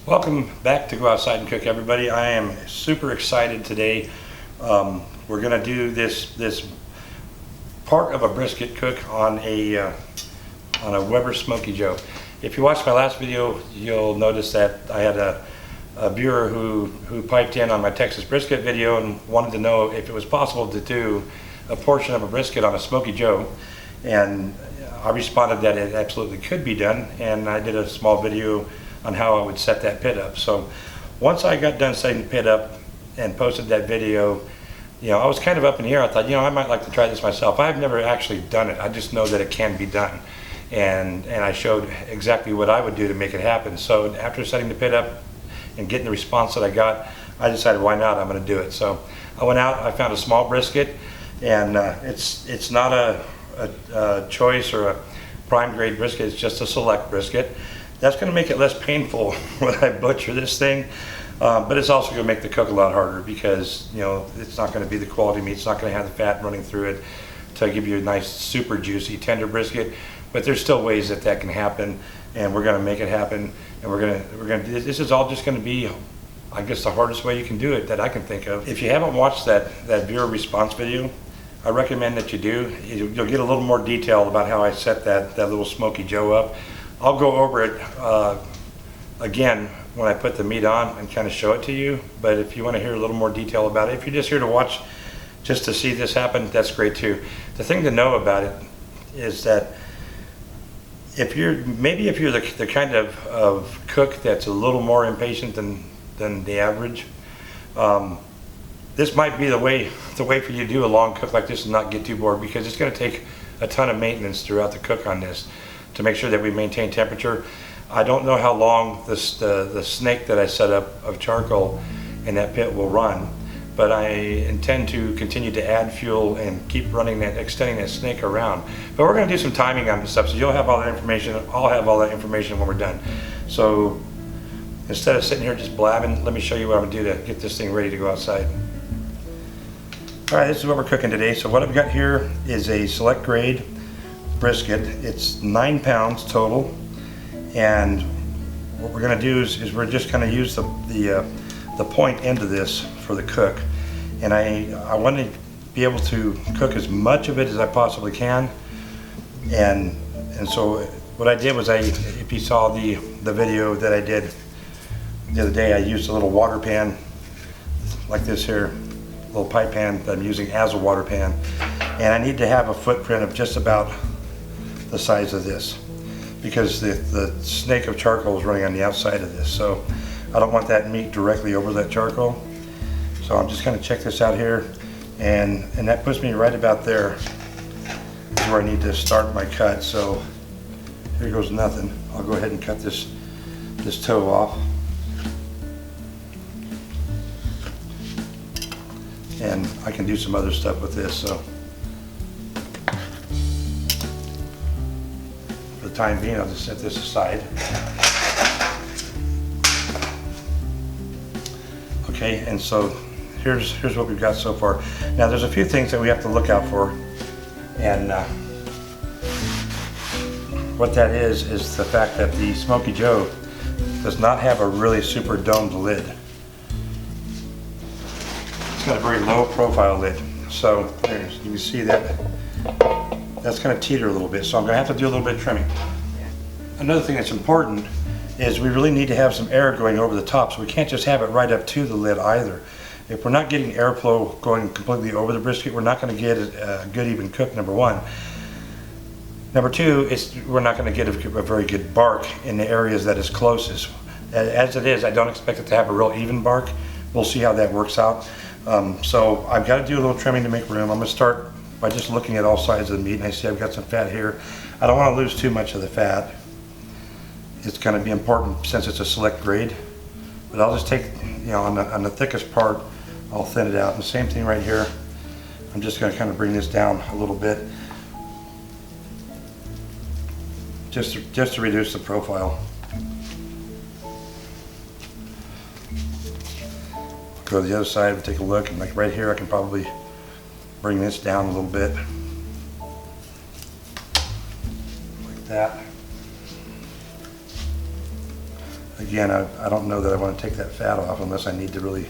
Welcome back to Go Outside and Cook, everybody. I am super excited today. We're going to do this part of a brisket cook on a Weber Smokey Joe. If you watched my last video, you'll notice that I had a viewer who piped in on my Texas brisket video and wanted to know if it was possible to do a portion of a brisket on a Smokey Joe, and I responded that it absolutely could be done, and I did a small video on how I would set that pit up. So once I got done setting the pit up and posted that video, I was kind of up in the air. I thought, I might like to try this myself. I've never actually done it. I just know that it can be done. And I showed exactly what I would do to make it happen. So after setting the pit up and getting the response that I got, I decided, why not? I'm going to do it. So I went out, I found a small brisket, and it's not a choice or a prime grade brisket. It's just a select brisket. That's going to make it less painful when I butcher this thing, but it's also going to make the cook a lot harder because it's not going to be the quality meat. It's not going to have the fat running through it to give you a nice, super juicy, tender brisket. But there's still ways that can happen, and we're going to make it happen. And we're going to. This is all just going to be, I guess, the hardest way you can do it that I can think of. If you haven't watched that viewer response video, I recommend that you do. You'll get a little more detail about how I set that little Smokey Joe up. I'll go over it again when I put the meat on and kind of show it to you, but if you want to hear a little more detail about it, if you're just here to watch just to see this happen, that's great too. The thing to know about it is that if you're the kind of cook that's a little more impatient than the average, this might be the way for you to do a long cook like this and not get too bored, because it's going to take a ton of maintenance throughout the cook on this to make sure that we maintain temperature. I don't know how long the snake that I set up of charcoal in that pit will run, but I intend to continue to add fuel and keep extending that snake around. But we're going to do some timing on this stuff, so you'll have all that information. I'll have all that information when we're done. So instead of sitting here just blabbing, let me show you what I'm going to do to get this thing ready to go outside. All right, this is what we're cooking today. So what I've got here is a select grade brisket. It's 9 pounds total, and what we're going to do is we're just going to use the point end of this for the cook, and I want to be able to cook as much of it as I possibly can, and so what I did was if you saw the video that I did the other day, I used a little water pan like this here, a little pipe pan that I'm using as a water pan, and I need to have a footprint of just about the size of this, because the snake of charcoal is running on the outside of this, so I don't want that meat directly over that charcoal. So I'm just going to check this out here, and that puts me right about there where I need to start my cut. So here goes nothing. I'll go ahead and cut this toe off, and I can do some other stuff with this. So for the time being, I'll just set this aside. Okay, and so here's what we've got so far. Now there's a few things that we have to look out for, and what that is the fact that the Smokey Joe does not have a really super domed lid. It's got a very low profile lid, so there, you can see that that's going to teeter a little bit, so I'm going to have to do a little bit of trimming. Another thing that's important is we really need to have some air going over the top, so we can't just have it right up to the lid either. If we're not getting airflow going completely over the brisket, we're not going to get a good even cook, number one. Number two, we're not going to get a very good bark in the areas that is closest. As it is, I don't expect it to have a real even bark. We'll see how that works out. So I've got to do a little trimming to make room. I'm going to start by just looking at all sides of the meat, and I see I've got some fat here. I don't want to lose too much of the fat. It's going to be important since it's a select grade, but I'll just take, on the thickest part, I'll thin it out. And the same thing right here. I'm just going to kind of bring this down a little bit, just to reduce the profile. Go to the other side and take a look, and like right here, I can probably bring this down a little bit, like that. again, I don't know that I want to take that fat off unless I need to really,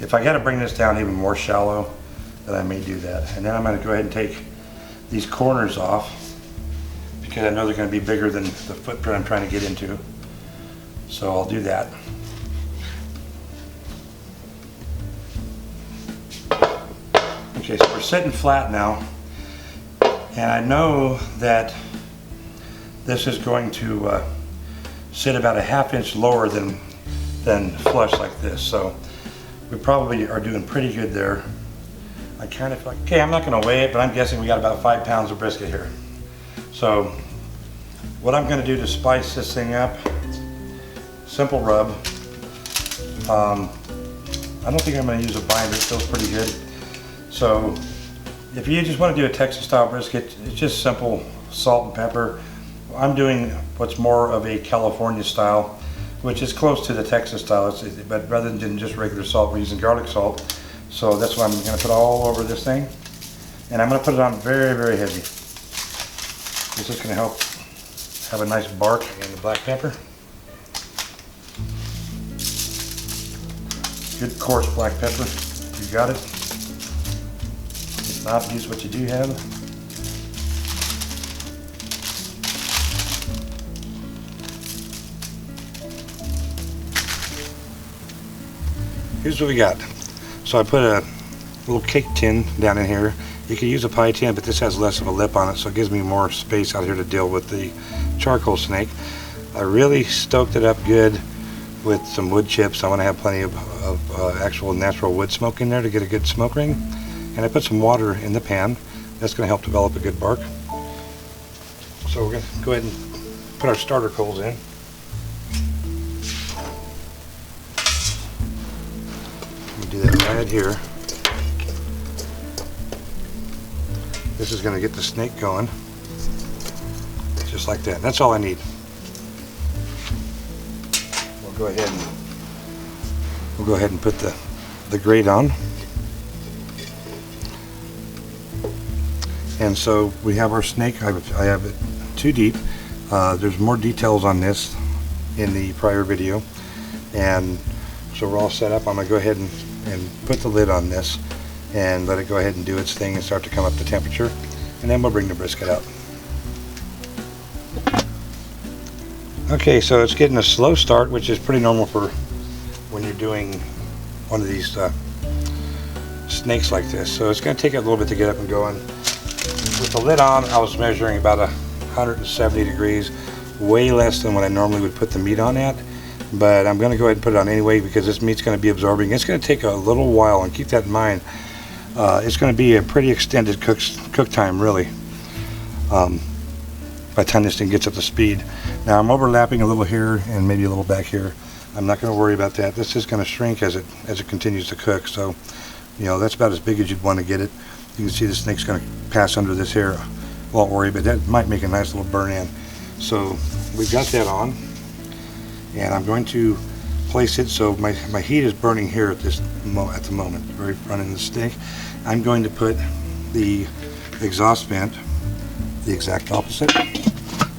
if I got to bring this down even more shallow, then I may do that. And then I'm going to go ahead and take these corners off because I know they're going to be bigger than the footprint I'm trying to get into. So I'll do that. Okay, so we're sitting flat now, and I know that this is going to sit about a ½ inch lower than flush like this. So we probably are doing pretty good there. I kind of feel like, okay, I'm not going to weigh it, but I'm guessing we got about 5 pounds of brisket here. So what I'm going to do to spice this thing up, simple rub. I don't think I'm going to use a binder, it feels pretty good. So if you just want to do a Texas style brisket, it's just simple salt and pepper. I'm doing what's more of a California style, which is close to the Texas style, but rather than just regular salt, we're using garlic salt. So that's what I'm going to put all over this thing. And I'm going to put it on very, very heavy. This is going to help have a nice bark. And the black pepper. Good coarse black pepper. You got it. If not, use what you do have. Here's what we got. So I put a little cake tin down in here. You could use a pie tin, but this has less of a lip on it, so it gives me more space out here to deal with the charcoal snake. I really stoked it up good with some wood chips. I want to have plenty of actual natural wood smoke in there to get a good smoke ring. And I put some water in the pan. That's going to help develop a good bark. So we're going to go ahead and put our starter coals in. Do that right here. This is going to get the snake going, just like that. That's all I need. We'll go ahead and put the grate on. And so we have our snake. I have it 2 deep. There's more details on this in the prior video, and so we're all set up. I'm going to go ahead and put the lid on this and let it go ahead and do its thing and start to come up to temperature, and then we'll bring the brisket out. Okay, so it's getting a slow start, which is pretty normal for when you're doing one of these snakes like this. So it's going to take a little bit to get up and going. With the lid on, I was measuring about 170 degrees, way less than what I normally would put the meat on at. But I'm going to go ahead and put it on anyway because this meat's going to be absorbing. It's going to take a little while, and keep that in mind. It's going to be a pretty extended cook time, really, by the time this thing gets up to speed. Now I'm overlapping a little here and maybe a little back here. I'm not going to worry about that. This is going to shrink as it continues to cook. So, you know, that's about as big as you'd want to get it. You can see the snake's going to pass under this here. Won't worry, but that might make a nice little burn in. So we've got that on. And I'm going to place it so my heat is burning here at the moment, the very front end of the steak. I'm going to put the exhaust vent the exact opposite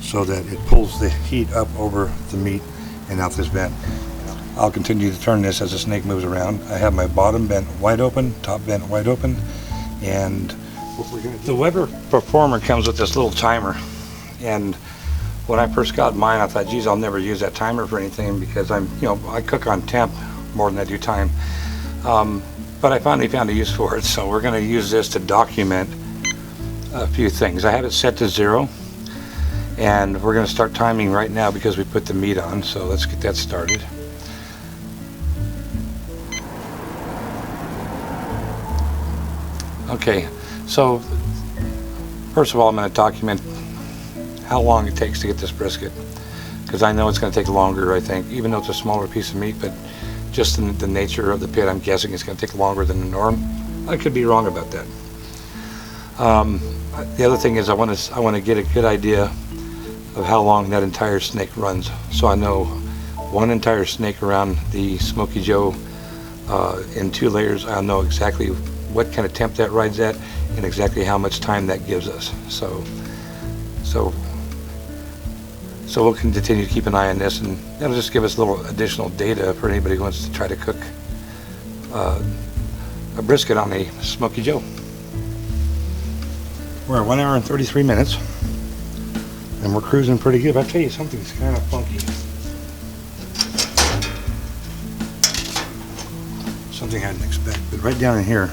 so that it pulls the heat up over the meat and out this vent. I'll continue to turn this as the snake moves around. I have my bottom vent wide open, top vent wide open, and what we're going to do. The Weber Performer comes with this little timer, and when I first got mine, I thought, geez, I'll never use that timer for anything because I cook on temp more than I do time. But I finally found a use for it, so we're going to use this to document a few things. I have it set to 0, and we're going to start timing right now because we put the meat on. So let's get that started. Okay, so first of all, I'm going to document how long it takes to get this brisket, because I know it's going to take longer, I think, even though it's a smaller piece of meat, but just in the nature of the pit, I'm guessing it's going to take longer than the norm. I could be wrong about that. The other thing is I want to get a good idea of how long that entire snake runs, so I know one entire snake around the Smokey Joe in 2 layers. I'll know exactly what kind of temp that rides at and exactly how much time that gives us. So So we'll continue to keep an eye on this, and that'll just give us a little additional data for anybody who wants to try to cook a brisket on a Smokey Joe. We're at 1 hour and 33 minutes, and we're cruising pretty good. But I tell you, something's kind of funky. Something I didn't expect. But right down in here,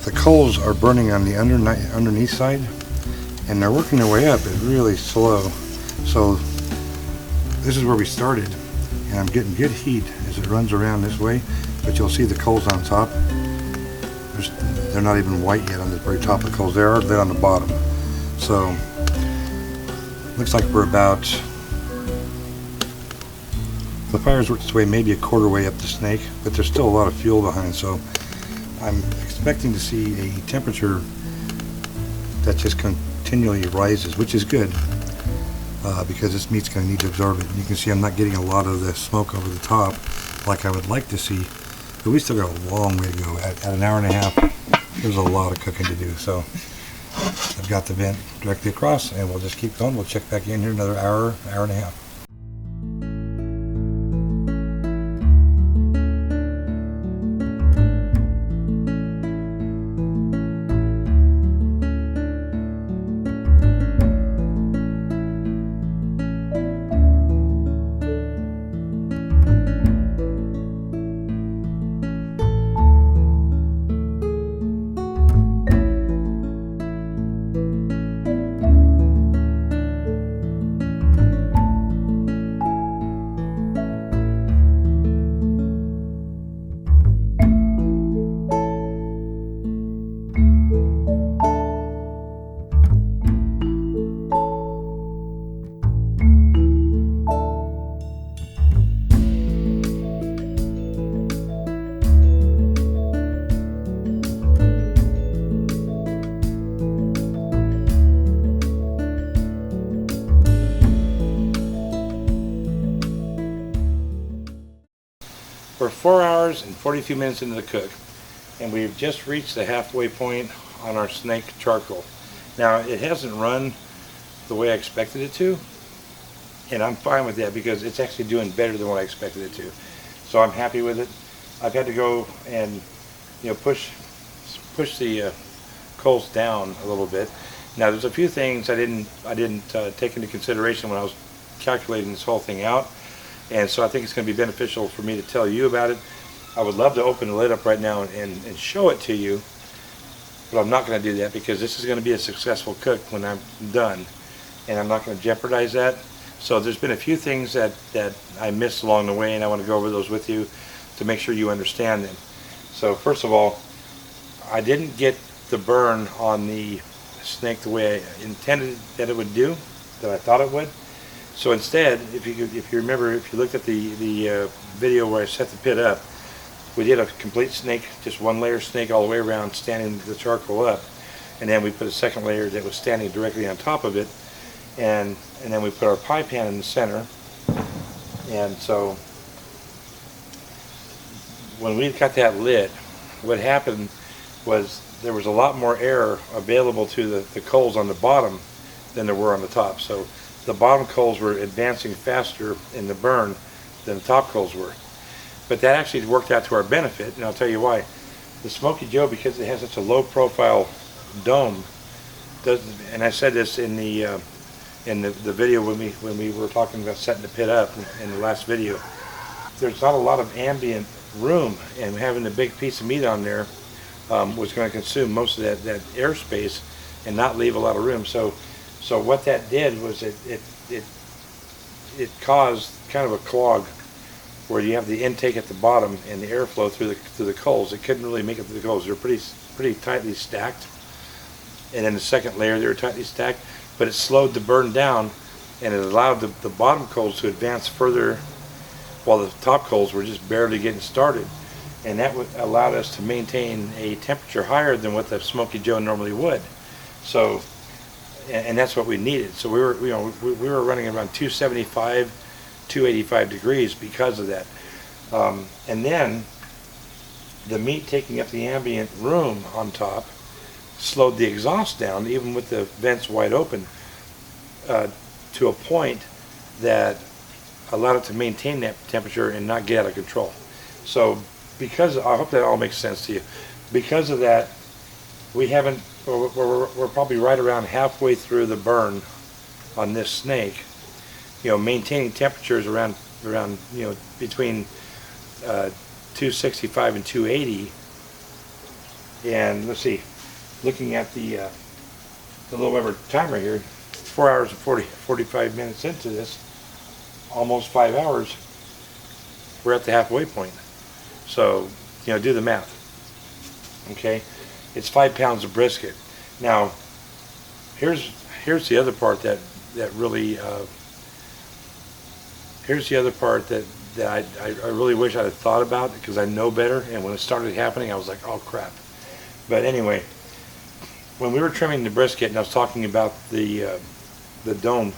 the coals are burning on the underneath side, and they're working their way up. It's really slow. So this is where we started, and I'm getting good heat as it runs around this way. But you'll see the coals on top. They're not even white yet on the very top of the coals. They are lit on the bottom. So looks like we're about, the fire's worked its way maybe a quarter way up the snake, but there's still a lot of fuel behind. So I'm expecting to see a temperature that just continually rises, which is good because this meat's going to need to absorb it. And you can see I'm not getting a lot of the smoke over the top like I would like to see. But we still got a long way to go. At an hour and a half, there's a lot of cooking to do. So I've got the vent directly across, and we'll just keep going. We'll check back in here another hour, hour and a half. We're 4 hours and 42 minutes into the cook, and we've just reached the halfway point on our snake charcoal. Now, it hasn't run the way I expected it to, and I'm fine with that because it's actually doing better than what I expected it to. So I'm happy with it. I've had to go and push the coals down a little bit. Now, there's a few things I didn't take into consideration when I was calculating this whole thing out. And so I think it's going to be beneficial for me to tell you about it. I would love to open the lid up right now and show it to you, but I'm not going to do that because this is going to be a successful cook when I'm done, and I'm not going to jeopardize that. So there's been a few things that I missed along the way, and I want to go over those with you to make sure you understand them. So first of all, I didn't get the burn on the snake the way I intended that it would do, that I thought it would. So instead, if you remember, if you looked at the video where I set the pit up, we did a complete snake, just one layer snake all the way around, standing the charcoal up, and then we put a second layer that was standing directly on top of it, and then we put our pie pan in the center. And so when we got that lit, what happened was there was a lot more air available to the coals on the bottom than there were on the top. So the bottom coals were advancing faster in the burn than the top coals were. But that actually worked out to our benefit, and I'll tell you why. The Smokey Joe, because it has such a low profile dome, and I said this in the video when we were talking about setting the pit up in the last video, there's not a lot of ambient room, and having a big piece of meat on there was going to consume most of that airspace and not leave a lot of room. So what that did was it caused kind of a clog where you have the intake at the bottom and the airflow through the coals. It couldn't really make it through the coals. They're pretty tightly stacked, and then the second layer they were tightly stacked. But it slowed the burn down, and it allowed the bottom coals to advance further, while the top coals were just barely getting started. And that allowed us to maintain a temperature higher than what the Smokey Joe normally would. So. And that's what we needed. So we were running around 275, 285 degrees because of that. And then the meat taking up the ambient room on top slowed the exhaust down, even with the vents wide open. to a point that allowed it to maintain that temperature and not get out of control. So because, I hope that all makes sense to you. Because of that, we haven't, we're probably right around halfway through the burn on this snake. You know, maintaining temperatures around you know, between 265 and 280. And let's see, looking at the little Weber timer here, 4 hours and 45 minutes into this, almost 5 hours, we're at the halfway point. So, you know, do the math. Okay, it's 5 pounds of brisket. Now, here's the other part that really, here's the other part that I really wish I had thought about, because I know better, and when it started happening, I was like, oh crap. But anyway, when we were trimming the brisket, and I was talking about the dome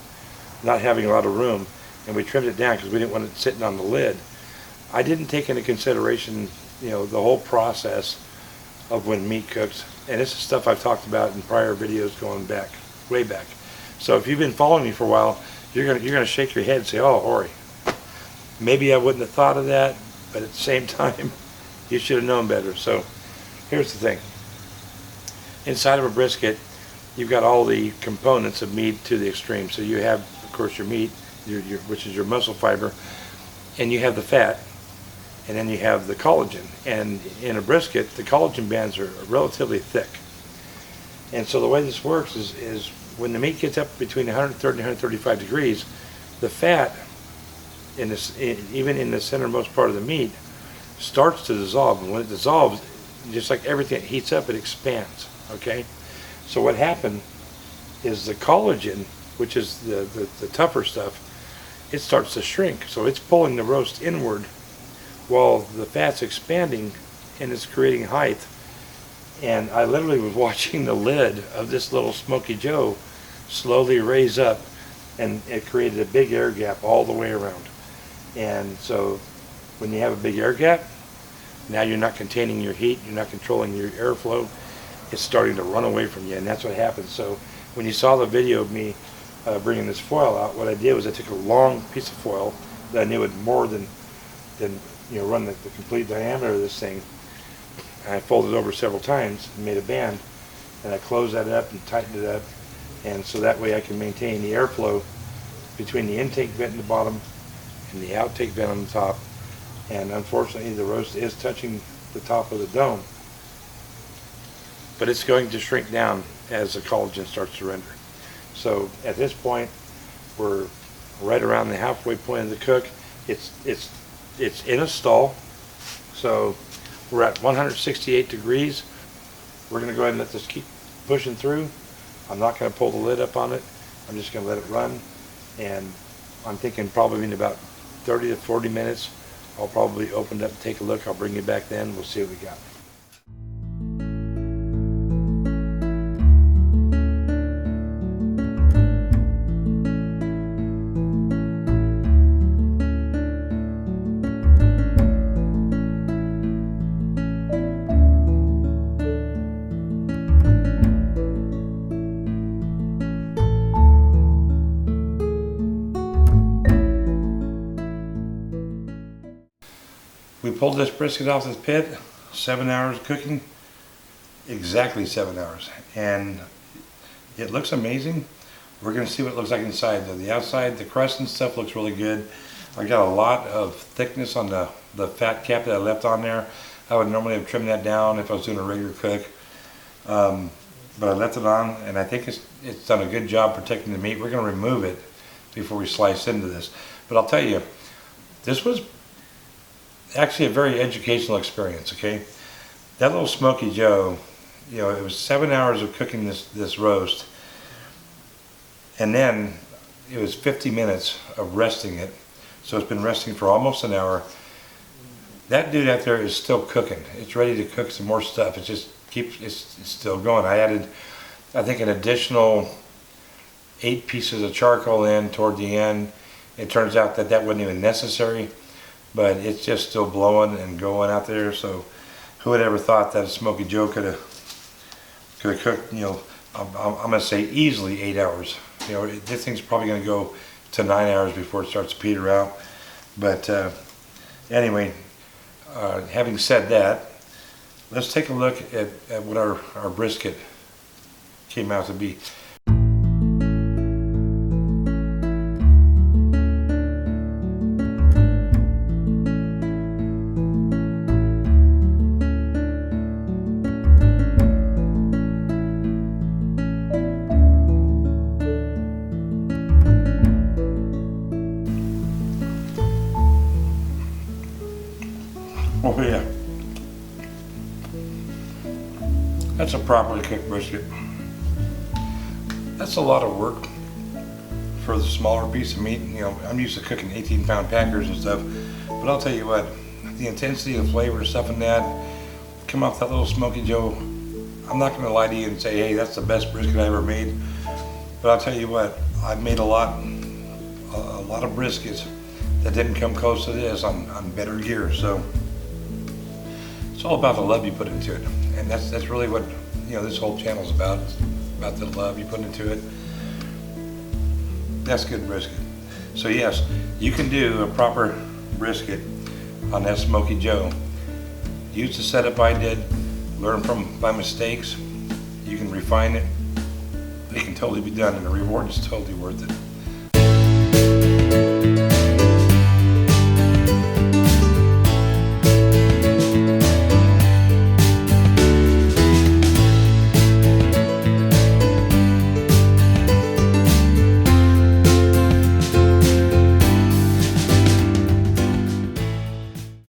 not having a lot of room, and we trimmed it down because we didn't want it sitting on the lid, I didn't take into consideration, you know, the whole process of when meat cooks. And this is stuff I've talked about in prior videos going back, way back. So if you've been following me for a while, you're gonna shake your head and say, oh, Ori, maybe I wouldn't have thought of that, but at the same time, you should have known better. So here's the thing. Inside of a brisket, you've got all the components of meat to the extreme. So you have, of course, your meat, which is your muscle fiber, and you have the fat, and then you have the collagen. And in a brisket, the collagen bands are relatively thick. And so the way this works is when the meat gets up between 130 and 135 degrees, the fat, even in the centermost part of the meat, starts to dissolve. And when it dissolves, just like everything, it heats up, it expands. Okay? So what happened is the collagen, which is the tougher stuff, it starts to shrink. So it's pulling the roast inward while the fat's expanding, and it's creating height. And I literally was watching the lid of this little Smokey Joe slowly raise up, and it created a big air gap all the way around. And so when you have a big air gap, now you're not containing your heat, you're not controlling your airflow, it's starting to run away from you, and that's what happens. So when you saw the video of me bringing this foil out, what I did was I took a long piece of foil that I knew would more than you know, run the complete diameter of this thing, and I folded it over several times and made a band, and I closed that up and tightened it up, and so that way I can maintain the airflow between the intake vent in the bottom and the outtake vent on the top. And unfortunately, the roast is touching the top of the dome, but it's going to shrink down as the collagen starts to render. So at this point, we're right around the halfway point of the cook. It's in a stall, so we're at 168 degrees. We're going to go ahead and let this keep pushing through. I'm not going to pull the lid up on it. I'm just going to let it run, and I'm thinking probably in about 30 to 40 minutes, I'll probably open it up and take a look. I'll bring you back then. We'll see what we got. We pulled this brisket off this pit, 7 hours cooking, exactly 7 hours, and it looks amazing. We're going to see what it looks like inside though. The outside, the crust and stuff looks really good. I got a lot of thickness on the fat cap that I left on there. I would normally have trimmed that down if I was doing a regular cook, but I left it on, and I think it's done a good job protecting the meat. We're going to remove it before we slice into this, but I'll tell you, this was actually a very educational experience. Okay, that little Smokey Joe, you know, it was 7 hours of cooking this roast, and then it was 50 minutes of resting it. So it's been resting for almost an hour. That dude out there is still cooking. It's ready to cook some more stuff. It just it's still going. I added, I think, an additional 8 pieces of charcoal in toward the end. It turns out that wasn't even necessary, but it's just still blowing and going out there. So who would ever thought that a Smokey Joe could have cooked, you know, I'm going to say easily 8 hours. You know, this thing's probably going to go to 9 hours before it starts to peter out. But anyway, having said that, let's take a look at what our brisket came out to be. Oh yeah, that's a properly cooked brisket. That's a lot of work for the smaller piece of meat. You know, I'm used to cooking 18-pound packers and stuff, but I'll tell you what, the intensity of flavor and stuff in that, come off that little Smokey Joe, I'm not gonna lie to you and say, hey, that's the best brisket I ever made, but I'll tell you what, I've made a lot of briskets that didn't come close to this on better gear. So it's all about the love you put into it, and that's really what, you know, this whole channel is about the love you put into it. That's good brisket. So yes, you can do a proper brisket on that Smokey Joe. Use the setup I did, learn from my mistakes. You can refine it. It can totally be done, and the reward is totally worth it.